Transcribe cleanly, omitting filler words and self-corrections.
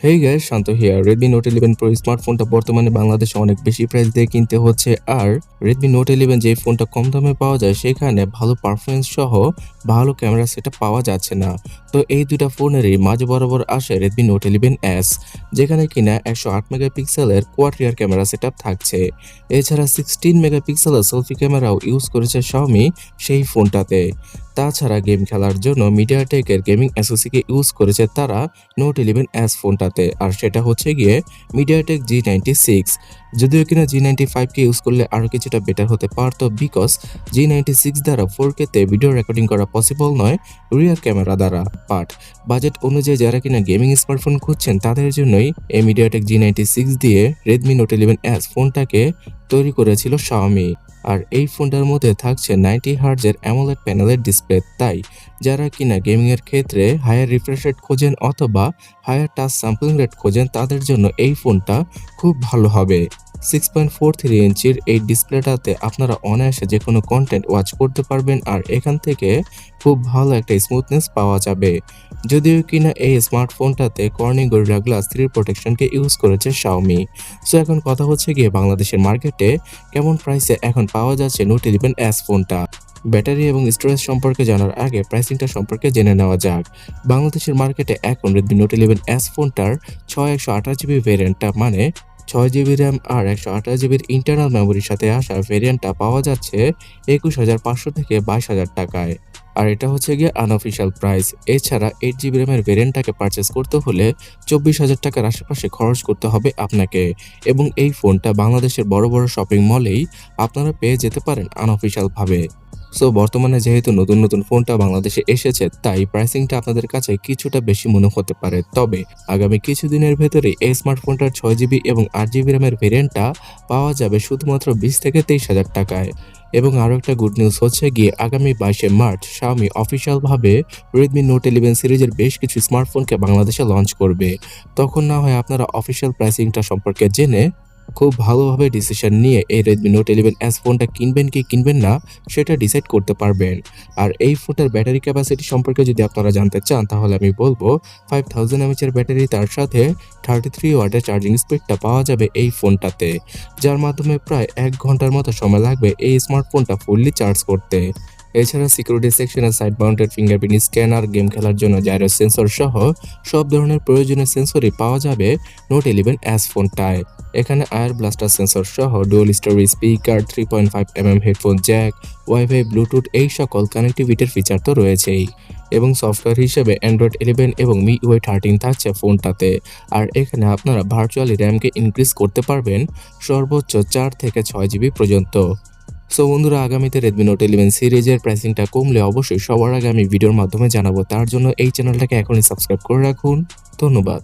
Hey guys, Shanto here. Redmi Note 11 Pro স্মার্টফোনটা বর্তমানে বাংলাদেশে অনেক বেশি প্রাইস দিয়ে কিনতে হচ্ছে। আর Redmi Note 11 যে ফোনটা কম দামে পাওয়া যায় সেখানে ভালো পারফরমেন্স সহ ভালো ক্যামেরা সেটআপ পাওয়া যাচ্ছে না। তো এই দুইটা ফোনেরই মাঝে বরাবর আসে Redmi Note 11s, যেখানে কিনা 108 মেগাপিক্সেলের কোয়াড রিয়ার ক্যামেরা সেটআপ থাকছে। এছাড়া 16 মেগাপিক্সেলের সেলফি ক্যামেরাও ইউজ করেছে Xiaomi সেই ফোনটাতে। তাছাড়া গেম খেলার জন্য মিডিয়াটেকের গেমিং এসওসিকে ইউজ করেছে তারা নোট 11s ফোনটাতে, আর সেটা হচ্ছে গিয়ে মিডিয়াটেক G96। যদিও কিনা G95কে ইউজ করলে আরও কিছুটা বেটার হতে পারতো, বিকজ G96 দ্বারা 4K তে ভিডিও রেকর্ডিং করা পসিবল নয় রিয়ার ক্যামেরা দ্বারা। বাট বাজেট অনুযায়ী যারা কিনা গেমিং স্মার্টফোন খুঁজছেন তাদের জন্যই এই মিডিয়াটেক G96 দিয়ে Redmi Note 11s ফোনটাকে তৈরি করেছিল Xiaomi। আর এই ফোনটার মধ্যে থাকছে 90 হার্টজের AMOLED প্যানেলের ডিসপ্লে। তাই যারা কিনা গেমিং এর ক্ষেত্রে হায়ার রিফ্রেশ রেট খোঁজেন অথবা হায়ার টাচ স্যাম্পলিং রেট খোঁজেন তাদের জন্য এই ফোনটা খুব ভালো হবে। 6.43 ইঞ্চির এই ডিসপ্লেটাতে আপনারা অনায়াসে যে কোনো কন্টেন্ট ওয়াচ করতে পারবেন, আর এখান থেকে খুব ভালো একটা স্মুথনেস পাওয়া যাবে। যদিও কিনা এই স্মার্টফোনটাতে কর্নিং গরিলা গ্লাস 3 প্রোটেকশনকে ইউজ করেছে Xiaomi। সো এখন কথা হচ্ছে গিয়ে বাংলাদেশের মার্কেটে কেমন প্রাইসে এখন পাওয়া যাচ্ছে Note 11s ফোনটা। ব্যাটারি এবং স্টোরেজ সম্পর্কে জানার আগে প্রাইসিংটা সম্পর্কে জেনে নেওয়া যাক। বাংলাদেশের মার্কেটে এখন Redmi Note 11s ফোনটার 128GB ভেরিয়েন্টটা, মানে 6GB র্যাম আর 128GBর ইন্টারনাল মেমোরির সাথে আসা ভেরিয়েন্টটা পাওয়া যাচ্ছে 21,500 থেকে 22,000 টাকায়। আর এটা হচ্ছে গিয়ে আনঅফিশিয়াল প্রাইস। এছাড়া 8GB র্যামের ভেরিয়েন্টটাকে পারচেস করতে হলে 24,000 টাকার আশেপাশে খরচ করতে হবে আপনাকে, এবং এই ফোনটা বাংলাদেশের বড় বড় শপিং মলেই আপনারা পেয়ে যেতে পারেন আনঅফিশিয়াল ভাবে। সো বর্তমানে যেহেতু নতুন নতুন ফোনটা বাংলাদেশে এসেছে তাই প্রাইসিংটা আপনাদের কাছে কিছুটা বেশি মনে হতে পারে। তবে আগামী কিছুদিনের ভেতরে এই স্মার্টফোনটার 6GB এবং 8GB র্যামের ভেরিয়েন্টটা পাওয়া যাবে শুধুমাত্র 20 থেকে 23,000 টাকায়। এবং আরও একটা গুড নিউজ হচ্ছে গিয়ে আগামী 22শে মার্চ Xiaomi অফিসিয়ালভাবে Redmi Note 11 সিরিজের বেশ কিছু স্মার্টফোনকে বাংলাদেশে লঞ্চ করবে। তখন না হয় আপনারা অফিসিয়াল প্রাইসিংটা সম্পর্কে জেনে খুব ভালোভাবে ডিসিশন নিয়ে এই Redmi Note 11s ফোনটা কিনবেন কি কিনবেন না সেটা ডিসাইড করতে পারবেন। আর এই ফোনটার ব্যাটারি ক্যাপাসিটি সম্পর্কে যদি আপনারা জানতে চান তাহলে আমি বলবো 5000 mAh এর ব্যাটারি, তার সাথে 33 ওয়াটের চার্জিং স্পিডটা পাওয়া যাবে এই ফোনটাতে, যার মাধ্যমে প্রায় 1 ঘন্টার মতো সময় লাগবে এই স্মার্টফোনটা ফুললি চার্জ করতে। এছাড়া সিকিউরিটি সেকশনে side mounted fingerprint scanner, game খেলার জন্য জাইরো সেন্সর সহ সব ধরনের প্রয়োজনীয় সেন্সরই পাওয়া যাবে Note 11s ফোনটায়। এখানে আয়ার ব্লাস্টার সেন্সর সহ dual story speaker, 3.5mm headphone Jack, wifi, Bluetooth এই সকল কানেক্টিভিটির ফিচার তো রয়েছেই। এবং সফটওয়্যার হিসেবে Android 11 এবং MIUI 13 থাকছে ফোনটাতে। আর এখানে আপনারা ভার্চুয়ালি র্যামকে ইনক্রিজ করতে পারবেন সর্বোচ্চ 4 থেকে 6GB পর্যন্ত। সো বন্ধুরা, আগামীতে Redmi Note 11 সিরিজের প্রাইসিংটা কমলে অবশ্যই সবার আগে আমি ভিডিওর মাধ্যমে জানাবো। তার জন্য এই চ্যানেলটাকে এখনই সাবস্ক্রাইব করে রাখুন। ধন্যবাদ।